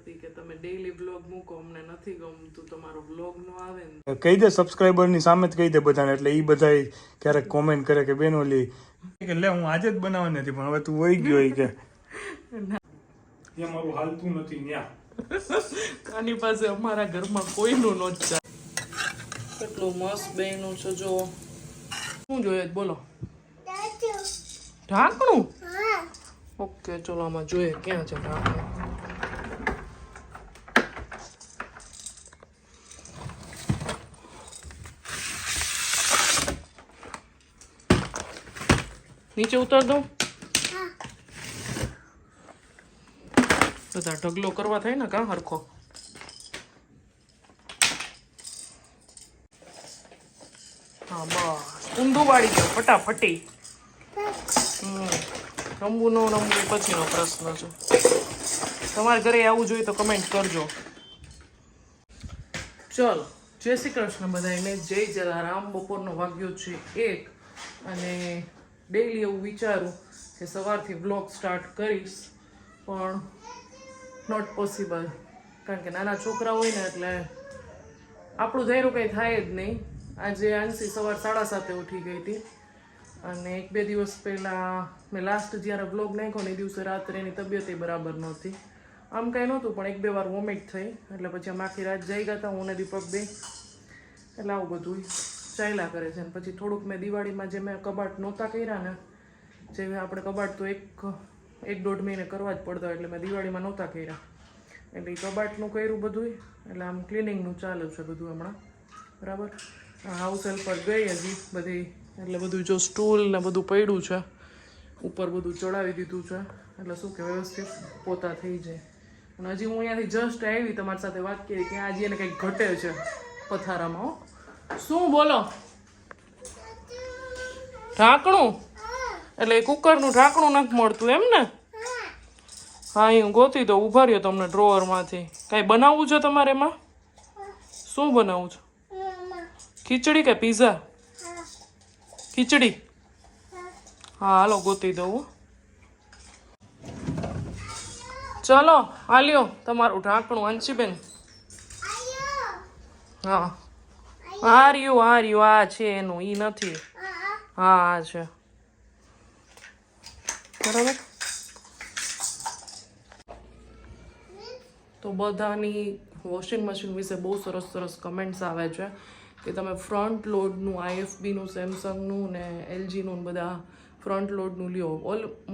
કરતી કે તમે ડેઈલી વ્લોગ મૂકો, અમને નથી ગમતું તમારો વ્લોગ નો આવે ને. કહી દે સબસ્ક્રાઇબરની સામે જ કહી દે બધાને, એટલે એ બધા ક્યારેક કોમેન્ટ કરે કે બેન ઓલી કે લે હું આજે જ બનાવવાની નથી પણ હવે તું વહી ગયો હોય કે એ મારું હાલતું નથી ન્યા. આની પાસે અમારા ઘરમાં કોઈનું ન જ ચાલે. કેટલું મસ્ત બન્યું છે જો. શું જોઈએ બોલો? ઢાંકણું? ઓકે ચલો આમાં જોઈએ ક્યાં છે ઢાંકણું. નીચે ઉતાર દઉં? બધા ઢગલો કરવા થાય ને કાં હરખો. હા બસ ઊંધું વાળી દો ફટાફટી. રમવું ન રમવું પછીનો પ્રશ્ન છે. તમારા ઘરે આવવું જોઈએ તો કમેન્ટ કરજો. ચલો જય શ્રી કૃષ્ણ બધાને, જય જલારામ. બપોરનો વાગ્યો છે 1 અને ડેઈલી એવું વિચારું કે સવારથી બ્લોગ સ્ટાર્ટ કરીશ પણ નોટ પોસિબલ, કારણ કે નાના છોકરા હોય ને એટલે આપણું ધૈર્ય કંઈ થાય જ નહીં. આજે આંસી સવાર 7:30 ઉઠી ગઈ હતી અને 1-2 દિવસ પહેલાં મેં લાસ્ટ જ્યારે બ્લોગ નાખ્યો ને એ દિવસે રાત્રે એની તબિયત બરાબર નહોતી. આમ કાંઈ નહોતું પણ 1-2 વાર વોમિટ થઈ એટલે પછી આમ આખી રાત જઈ ગયા હતા હું ને દીપક બે. એટલે આવું બધું ચાલ્યા કરે છે. અને પછી થોડુંક મેં દિવાળીમાં જે મેં કબાટ નહોતા કર્યા ને, જે આપણે કબાટ તો 1-1.5 મહિને કરવા જ પડતા એટલે મેં દિવાળીમાં નહોતા કર્યા, એટલે એ કબાટનું કર્યું બધું. એટલે આમ ક્લિનિંગનું ચાલુ છે બધું હમણાં બરાબર. હાઉસ હેલ્પર ગઈ હજી બધી, એટલે બધું જો સ્ટૂલ ને બધું પડ્યું છે ઉપર, બધું ચડાવી દીધું છે એટલે શું કે વ્યવસ્થિત પોતા થઈ જાય. અને હજી હું અહીંયાથી જસ્ટ આવી તમારી સાથે વાત કરી કે આજે એને કંઈક ઘટે છે પથારામાં. શું બોલો? ઢાંકણું? એટલે એ કુકરનું ઢાંકણું નથી મળતું એમ ને? હા એ હું ગોતી દઉં, ઉભા રહ્યો તમને ડ્રોવરમાંથી. કાંઈ બનાવવું છે તમારે એમાં? શું બનાવવું છે? ખીચડી કે પીઝા? ખીચડી? હા હાલો ગોતી દઉં. ચલો હાલ્યો તમારું ઢાંકણું અંશીબેન. હા હાર્યું આ છે એનું, ઈ નથી. હા આ છે બરાબર. તો બધાની વોશિંગ મશીન વિશે બહુ સરસ કમેન્ટ્સ આવે છે કે તમે ફ્રન્ટ લોડનું IFBનું, સેમસંગનું ને LGનું બધા ફ્રન્ટ લોડનું લ્યો.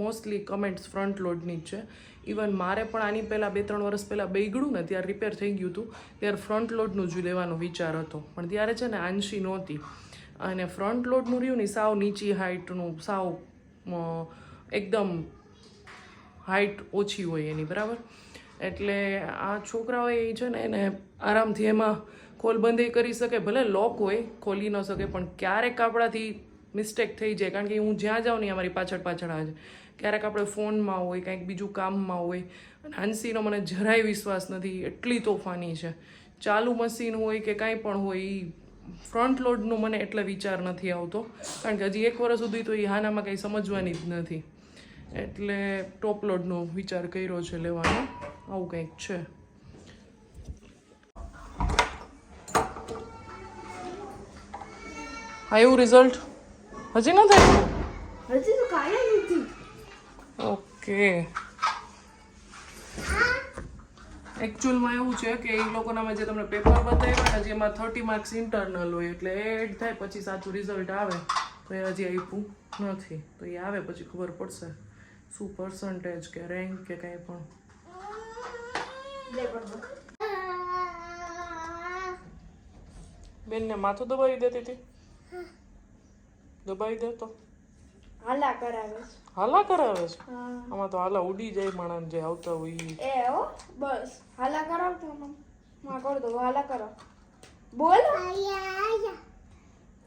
મોસ્ટલી કમેન્ટ્સ ફ્રન્ટ લોડની જ છે. ઇવન મારે પણ આની પહેલાં 2-3 વર્ષ પહેલાં બગડ્યું ને ત્યારે રિપેર થઈ ગયું હતું, ત્યારે ફ્રન્ટ લોડનું જ લેવાનો વિચાર હતો. પણ ત્યારે છે ને આંશી નહોતી અને ફ્રન્ટ લોડનું રહ્યું ને સાવ નીચી હાઇટનું, સાવ એકદમ હાઇટ ઓછી હોય એની બરાબર. એટલે આ છોકરાઓ એ છે ને એને આરામથી એમાં ખોલબંધી કરી શકે, ભલે લોક હોય ખોલી ન શકે પણ ક્યારેક આપણાથી મિસ્ટેક થઈ જાય, કારણ કે હું જ્યાં જાઉં ને અમારી પાછળ આવે છે. ક્યારેક આપણે ફોનમાં હોય, કંઈક બીજું કામમાં હોય. અને હાંસીનો મને જરાય વિશ્વાસ નથી, એટલી તોફાની છે. ચાલુ મશીન હોય કે કાંઈ પણ હોય, એ ફ્રન્ટ લોડનું મને એટલે વિચાર નથી આવતો, કારણ કે હજી 1 વર્ષ સુધી તો એ હાનામાં કંઈ સમજવાની જ નથી. એટલે ટોપ લોડનો વિચાર કર્યો છે લેવાનો. આવું કંઈક છે. આવ્યું રિઝલ્ટ? હજી ન થાય? હજી તો કાંઈ નથી. ઓકે. એકચ્યુઅલમાં એવું છે કે એ લોકોના મેં જે તમને પેપર બતાવ્યા ને, જેમાં 30 માર્ક્સ ઇન્ટરનલ હોય એટલે એડ થાય પછી સાચું રિઝલ્ટ આવે. તો એ હજી આપ્યું નથી, તો એ આવે પછી ખબર પડશે શું પર્સન્ટેજ કે રેન્ક કે કંઈ પણ. બેનને માથું દબાવી દેતી હતી? દબાવી દે તો હાલા કરાવે છે. હાલા કરાવે છે? આમાં તો હાલા ઉડી જાય માણસ જે આવતા હોય. એ હો બસ હાલા કરાવતો માં કર દો. હાલા કરો બોલ.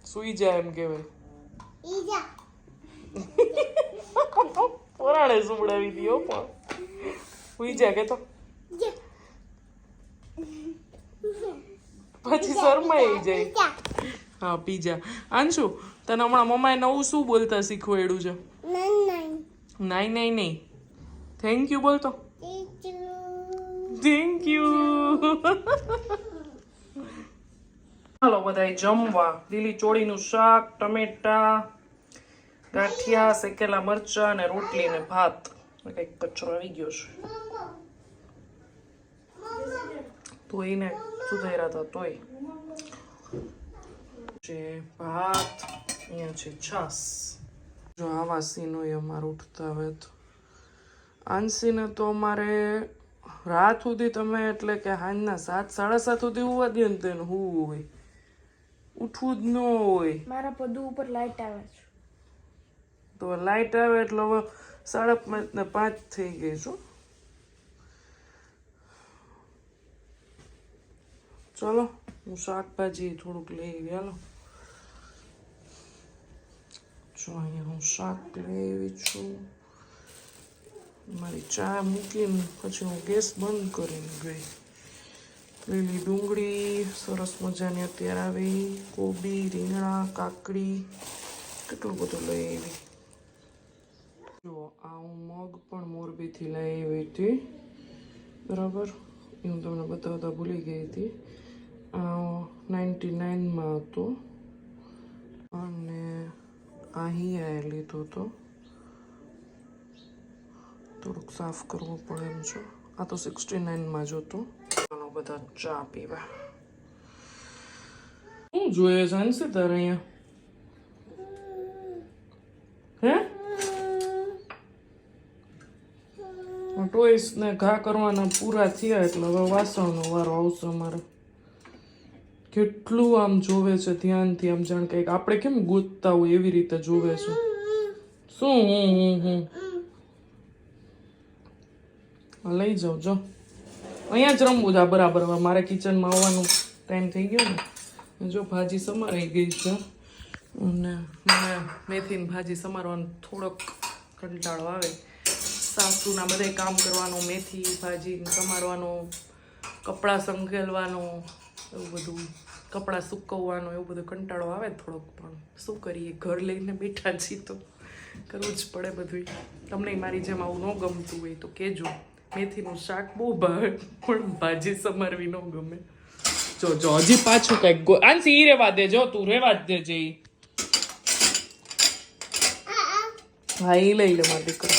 સુઈ જાય એમ કહેવાય. પરાણે સુવડાવી દીયો પણ સુઈ જાય કે તો પછી શરમાઈ જાય. હા પીજા. અંશુ તને હમણાં મમ્માએ નવું શું બોલતા શીખવાડ્યું છે? નહીં. થેન્ક યુ બોલતો. Thank you. હાલો બધાય જમવા. લીલી ચોળીનું શાક, ટમેટા, ગાંઠિયા, શેકેલા મરચા અને રોટલી ને ભાત. કંઈક કચરો આવી ગયો છે. તોયને સુધાર્યા હતા તોય. છે ભાત, અહીંયા છે છાસ. જો આવા સીન હોય અમારે ઉઠતા હોય તો. આંસીને તો અમારે રાત સુધી તમે એટલે કે સાંજના 7, 7:30 સુધી હોવા દે ને તેને હું હોય ઉઠવું જ ન હોય. મારા પદુ ઉપર લાઈટ આવે છે. તો લાઈટ આવે એટલે હવે 4:30 ને 5 થઈ ગઈ છો. ચલો હું શાકભાજી થોડુંક લઈ આવી. હાલો જો અહીંયા હું શાક લઈ આવી છું. મારી ચા મૂકીને પછી હું ગેસ બંધ કરીને ગઈ. લીલી ડુંગળી સરસ મજાની અત્યારે આવી, કોબી, રીંગણા, કાકડી કેટલું બધું લઈ આવી. જો આ હું મગ પણ મોરબીથી લઈ આવી હતી, બરાબર. એ હું તમને બતાવતા ભૂલી ગઈ હતી. 99માં હતો અને અહીંયા લીધો હતો. થોડુંક સાફ કરવું પડે એમ છે. આ તો 69માં જ હતો. ચાલો બધા ચા પીવા. શું જોઈએ છે તારે અહીંયા? હે ટોયસ ને ઘા કરવાના પૂરા થયા એટલે હવે વાસણનો વારો આવશે અમારે. કેટલું આમ જોવે છે ધ્યાનથી, આમ જાણ કે આપણે કેમ ગોતતા હોય એવી રીતે જોવે છે. શું હું લઈ જાઉં જો અહીંયા જ રમવું છે બરાબર. હવે મારે કિચનમાં આવવાનો ટાઈમ થઈ ગયો ને. જો ભાજી સમારાઈ ગઈ છે અને મને મેથીની ભાજી સમારવાનો થોડોક કંટાળો આવે. સાસુના બધા કામ કરવાનું, મેથી ભાજી સમારવાનું, કપડાં સંકેલવાનું, એવું બધું કપડાં સૂકવવાનું, એવું બધું કંટાળો આવે થોડોક. પણ શું કરીએ, ઘર લઈને બેઠા છીએ તો કરવું જ પડે બધું. તમને મારી જેમ આવું ન ગમતું હોય તો કહેજો. મેથીનું શાક બહુ ભાવે પણ ભાજી સમારવી ન ગમે. જો હજી પાછું કઈક આંસી ઈ રેવા દે. જો તું રેવા જ દેજે. હા ઈ લઈ લે મારી દીકરો.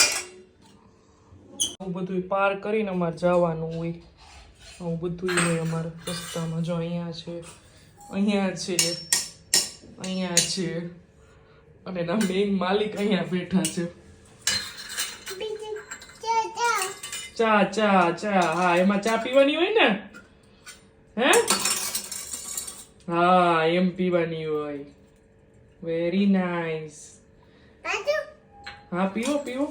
આવું બધું પાર કરીને અમારે જવાનું હોય. આવું બધું હોય અમારે રસ્તામાં. જો અહીંયા છે, અહીંયા છે, અહીંયા છે અને એના મેઇન માલિક અહીંયા બેઠા છે. ચા હા એમાં ચા પીવાની હોય ને? હે હા એમ પીવાની હોય. Very nice. હા પીવો.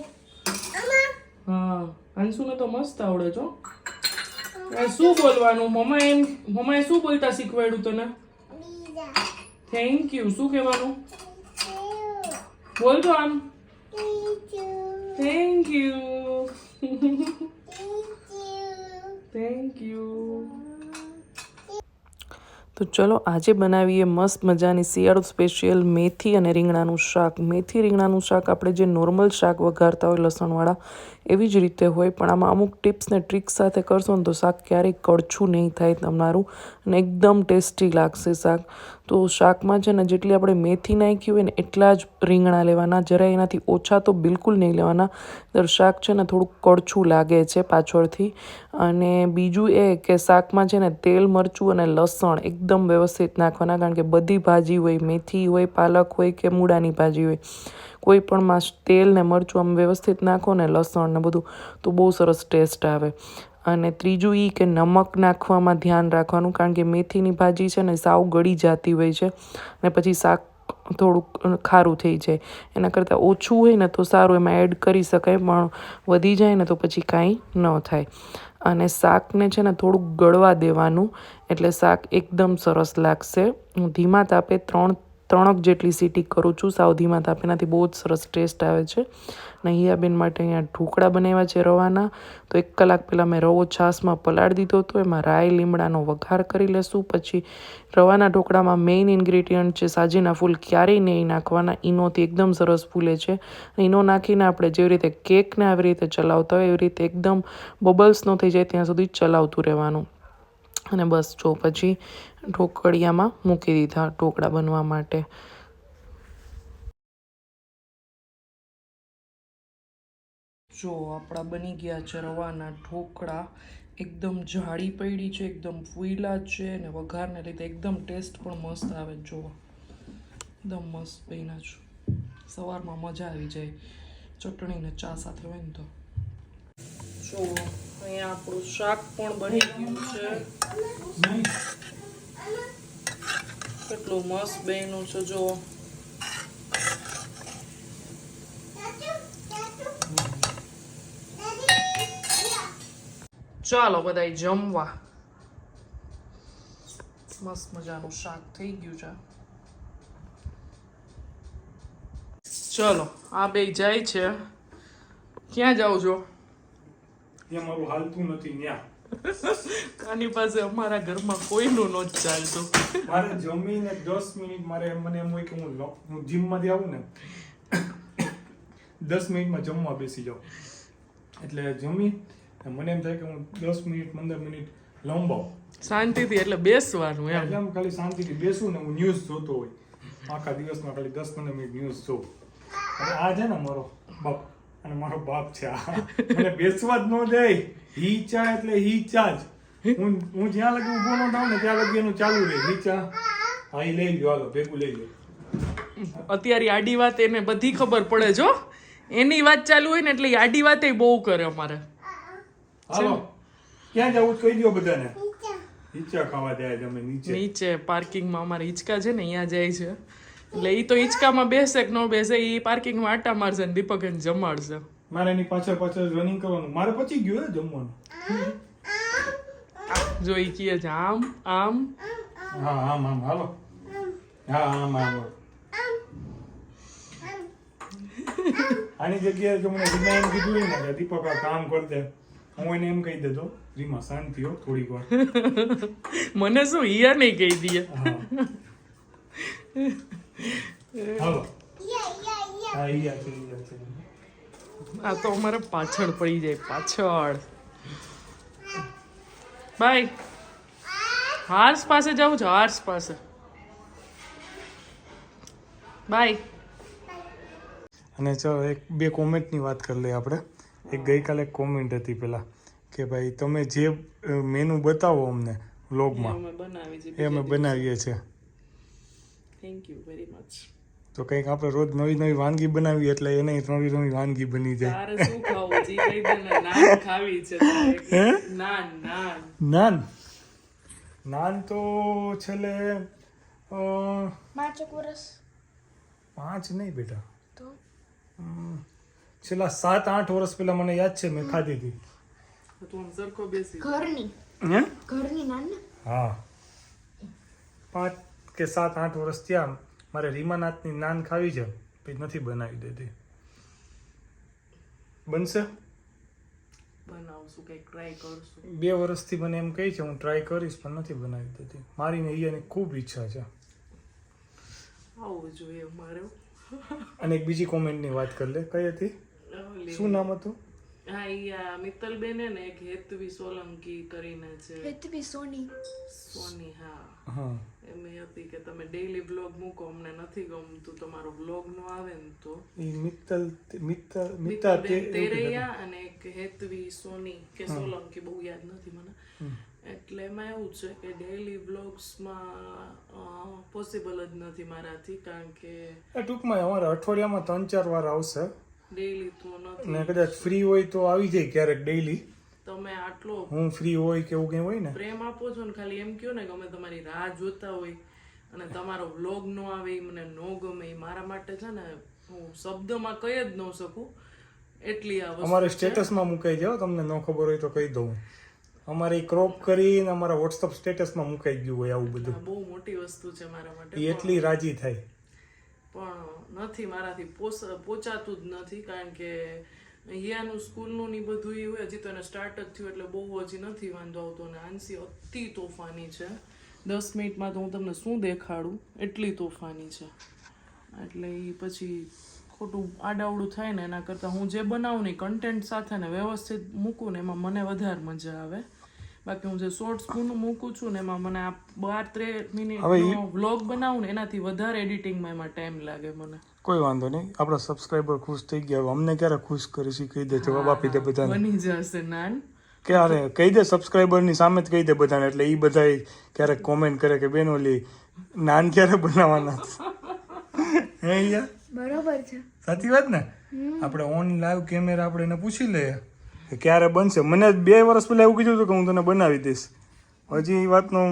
હા અંશુને તો મસ્ત આવડે છો. શું બોલવાનું? મમ્માએ શું બોલતા શીખવાડ્યું તને? Thank you. શું કહેવાનું? બોલ તો આમ. Thank you. Thank you. તો ચલો આજે બનાવીએ મસ્ત મજાની શિયાળુ સ્પેશિયલ મેથી અને રીંગણાનું શાક. મેથી રીંગણાનું શાક આપણે જે નોર્મલ શાક વઘારતા હોય લસણવાળા એવી જ રીતે હોય, પણ આમાં અમુક ટિપ્સ ને ટ્રિક્સ સાથે કરશો ને તો શાક ક્યારેય કડછું નહીં થાય તમારું અને એકદમ ટેસ્ટી લાગશે શાક. તો શાકમાં છે ને જેટલી આપણે મેથી નાખી હોય ને એટલા જ રીંગણા લેવાના, જરાય એનાથી ઓછા તો બિલકુલ નહીં લેવાના. શાક છે ને થોડુંક કડછું લાગે છે પાછળથી. અને બીજું એ કે શાકમાં છે ને તેલ, મરચું અને લસણ એકદમ વ્યવસ્થિત નાખવાના, કારણ કે બધી ભાજી હોય, મેથી હોય, પાલક હોય કે મૂળાની ભાજી હોય, કોઈ પણમાં તેલ ને મરચું આમ વ્યવસ્થિત નાખો ને લસણ ને બધું તો બહુ સરસ ટેસ્ટ આવે. અને ત્રીજું એ કે નમક નાખવામાં ધ્યાન રાખવાનું, કારણ કે મેથીની ભાજી છે ને સાવ ગળી જતી હોય છે અને પછી શાક થોડુંક ખારું થઈ જાય. એના કરતાં ઓછું હોય ને તો સારું, એમાં એડ કરી શકાય, પણ વધી જાય ને તો પછી કાંઈ ન થાય. અને શાકને છે ને થોડુંક ગળવા દેવાનું એટલે શાક એકદમ સરસ લાગશે. ધીમા તાપે 3 3 જેટલી સીટી કરું છું સાવ ધીમા તાપે. એનાથી બહુ જ સરસ ટેસ્ટ આવે છે. અને હિયાબેન માટે અહીંયા ઢોકળા બનાવ્યા છે રવાના. તો 1 કલાક પહેલાં મેં રવો છાશમાં પલાળી દીધો હતો. એમાં રાઈ લીમડાનો વઘાર કરી લેશું. પછી રવાના ઢોકળામાં મેઇન ઇન્ગ્રેડિયન્ટ છે સાજીના ફૂલ. ક્યારેય નહીં નાખવાના, ઈનોથી એકદમ સરસ ફૂલે છે. ઈનો નાખીને આપણે જેવી રીતે કેકને આવી રીતે ચલાવતા હોય એવી રીતે એકદમ બબલ્સ ન થઈ જાય ત્યાં સુધી ચલાવતું રહેવાનું. અને બસ જો પછી ઢોકળિયામાં મૂકી દીધા ઢોકળા બનવા માટે. જો આપણા બની ગયા છે રવાના ઢોકળા. એકદમ જાડી પડી છે, એકદમ ફૂલા છે અને વઘારને લીધે એકદમ ટેસ્ટ પણ મસ્ત આવે. જો એકદમ મસ્ત બન્યા છે. સવારમાં મજા આવી જાય ચટણી ને ચા સાથે હોય ને તો. જો અહીંયા આપણું શાક પણ બની ગયું છે. કેટલું મસ્ત બન્યું છે જો. ચાલો બધાય જમવા. મસ્ત મજાનું શાક થઈ ગયું છે. ચલો આ બે જાય છે. ક્યાં જાઓ છો? ત્યાં મારું હાલતું નથી ન્યા. આની પાસે અમારા ઘરમાં કોઈનું ન ચાલતું. મારે જમીને 10 મિનિટ મને એમ હોય કે હું જીમમાંથી આવું ને 10 મિનિટમાં જમવા બેસી જાઉં. એટલે જમી મને એમ થાય કે હું 10 મિનિટ 15 મિનિટ લંબાવું શાંતિથી. એટલે બેસવાનું એમ. એટલે ખાલી શાંતિથી બેસું ને હું ન્યૂઝ જોતો હોય આખા દિવસમાં ખાલી 10-15 મિનિટ ન્યૂઝ જોઉં. અને આ છે ને મારો બાપ અને મારો બાપ છે આ મને બેસવા જ ન દે. હી ચા એટલે હી ચા જ. હું જ્યાં લગી ઊભો ન થાઉં ને ત્યાં લગી એનું ચાલુ રહે. હી ચા હા એ લઈ લો, હાલો ભેગું લઈ લો. અત્યારે આડી વાત એને બધી ખબર પડે જો. એની વાત ચાલુ હોય ને એટલે આડી વાત એ બહુ કરે અમારે. હાલો ક્યાં જવું કહી દો બધાને. હિંચકા ખાવા જાય તમે નીચે પાર્કિંગમાં અમારે હિંચકા છે ને અહીંયા જાય છે. એટલે ઈ તો હિંચકામાં બેસે કે ન બેસે ઈ પાર્કિંગમાં આટા મારશે ને દીપક એને જમાડશે. મારે એની પાછળ રનિંગ કરવાનું. મારે પછી ગયું હે જમવાનું. જો ઈ કહે છે આમ આમ. હા આમ આમ હાલો. હા આમ આમ. આની જગ્યાએ જો મને રીમા એમ કીધું હોય ને કે દીપક આ કામ કર દે, હું એને એમ કહી દેતો રીમા શાંતિ હો થોડીક વાર. મને શું ઈયા નહીં કહી દે. હાલો હા ઈયા છે. આ તો અમારે પાછળ પડી જાય પાછળ. બાય. હાર્સ પાસે જાઉં છું, હાર્સ પાસે. બાય. અને ચાલો એક બે કોમેન્ટની વાત કરી લઈએ આપણે. એક ગઈકાલે એક કોમેન્ટ હતી પેલા કે ભાઈ તમે જે મેનુ બતાવો અમને વ્લોગમાં એ અમે બનાવીએ છીએ. Thank you very much. તો કંઈક આપણે રોજ નવી નવી વાનગી બનાવી એટલે એને નવી નવી વાનગી બની જાય. તારે શું ખાવું જી કઈ દે ને નાન ખાવી છે તારે. નાન નાન નાન નાન તો છેલ્લે 5 વર્ષ 5 નહીં બેટા, તો છેલ્લા 7-8 વર્ષ પહેલા મને યાદ છે મેં ખાધી હતી. તું આમ સરખો બેસી. ઘરની નાન. હા 5 કે 7-8 વર્ષ ત્યાં મારે રીમાનાથની નાન ખાવી છે, પછી નથી બનાવી દેતી. બનશે? બનાવશું કંઈક ટ્રાય કરશું. 2 વર્ષથી મને એમ કહે છે હું ટ્રાય કરીશ પણ નથી બનાવી દેતી. મારી ને અહીંયાની ખૂબ ઈચ્છા છે. આવું જોઈએ મારે. અને એક બીજી કોમેન્ટની વાત કરી લે. કઈ હતી? શું નામ હતું? હા ઈ મિત્તલબેન ને એક હેતવી સોલંકી કરીને છે. હેતવી સોની. હા હા એમ હતી કે તમે ડેઈલી વ્લોગ મૂકો, અમને નથી ગમતું તમારો વ્લોગ નો આવે ને તો. ઈ મિત્તા મિત્તલબેન તેરૈયા અને એક હેતવી સોની કે સોલંકી બહુ યાદ નથી મને. એટલે એમાં એવું છે કે ડેઈલી વ્લોગ્સમાં પોસિબલ જ નથી મારાથી, કારણ કે ટૂંકમાં અમારા અઠવાડિયામાં 3-4 વાર આવશે. ડેઈલી તો નથી. ને કદાચ ફ્રી હોય તો આવી જાય ક્યારેક ડેઈલી. તમે આટલો હું ફ્રી હોય કે એવું કંઈ હોય ને પ્રેમ આપો છો ને, ખાલી એમ કહો ને કે અમે તમારી રાહ જોતા હોય અને તમારો વ્લોગ નો આવે એ મને નો ગમે. એ મારા માટે છે ને હું શબ્દમાં કહી જ ન શકું એટલી આ વસ્તુ. અમારે સ્ટેટસમાં મુકાઈ જાવ, તમને ન ખબર હોય તો કહી દઉં. અમારે ક્રોપ કરીને અમારા વોટ્સઅપ સ્ટેટસમાં મુકાઈ ગયું હોય આવું બધું. બહુ મોટી વસ્તુ છે મારા માટે. એ એટલી રાજી થાય. પણ નથી મારાથી પોચાતું જ નથી, કારણ કે હિયાનું સ્કૂલનું ને બધું ઈ હોય, હજી તો એને સ્ટાર્ટ જ થયું એટલે બહુ હજી નથી વાંધો આવતો. અને આંસી અતિ તોફાની છે, 10 મિનિટમાં તો હું તમને શું દેખાડું, એટલી તોફાની છે. એટલે એ પછી ખોટું આડાવડું થાય ને એના કરતાં હું જે બનાવું ને કન્ટેન્ટ સાથે ને વ્યવસ્થિત મૂકું ને એમાં મને વધારે મજા આવે. બાકી હું જે શોર્ટ્સ મૂકું છું ને એમાં મને આ 12-13 મિનિટનો વ્લોગ બનાવું ને એનાથી વધારે એડિટિંગમાં એમાં ટાઈમ લાગે મને. કોઈ વાંધો નહીં, આપણા સબસ્ક્રાઇબર ખુશ થઈ ગયા. અમને ક્યારે ખુશ કરીશું કહી દે, જવાબ આપી દે બધાને. બની જશે નાન, ક્યારે કહી દે, સબસ્ક્રાઇબરની સામે જ કહી દે બધાને, એટલે એ બધા ક્યારેક કોમેન્ટ કરે કે બેન ઓલી નાન ક્યારે બનાવવાના હે યાર. બરોબર છે, સાચી વાત ને. આપણે ઓન લાઈવ કેમેરા આપણે એને પૂછી લઈએ કે ક્યારે બનશે. મને 2 વર્ષ પહેલા એવું કીધું હતું કે હું તને બનાવી દઈશ. હજી એ વાતનો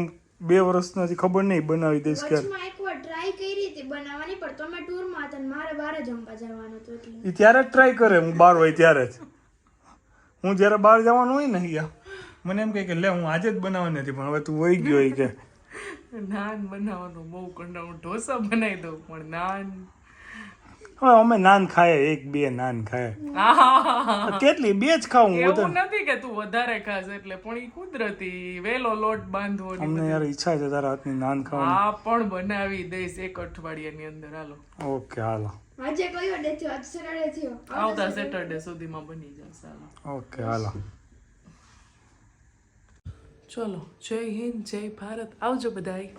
2 વર્ષના હજી ખબર નહીં બનાવી દઈશ ક્યારે. વચમાં એકવાર ટ્રાય કરી હતી બનાવવાની, પણ તમે ટૂરમાં હતા ને મારે બહાર જમવા જવાનું હતું એટલે એ ત્યારે જ ટ્રાય કરે, હું બહાર હોય ત્યારે જ. હું જ્યારે બહાર જવાનું હોય ને યા મને એમ કહે કે લે હું આજે જ બનાવવાની હતી, પણ હવે તું વહી ગયો હોય કે નાન બનાવવાનું બહુ કંટાળું. ઢોસા બનાવી દઉં પણ નાન, હવે અમે નાન ખાય, 1-2 નાન ખાય. કેટલી 2 જ ખાવું એવું નથી કે તું વધારે ખાસ એટલે, પણ ઈ કુદરતી વેલો લોટ બાંધવો ને અમને યાર ઈચ્છા છે તારા હાથની નાન ખાવાની. આ પણ બનાવી દઈશ 1 અઠવાડિયાની અંદર. હાલો ઓકે હાલો. આજે કયો ડે થયો? આજ સેટરડે થયો. આવતા સેટરડે સુધીમાં બની જશે. હાલો ઓકે હાલો. ચલો, જય હિન્દ, જય ભારત, આવજો બધાય.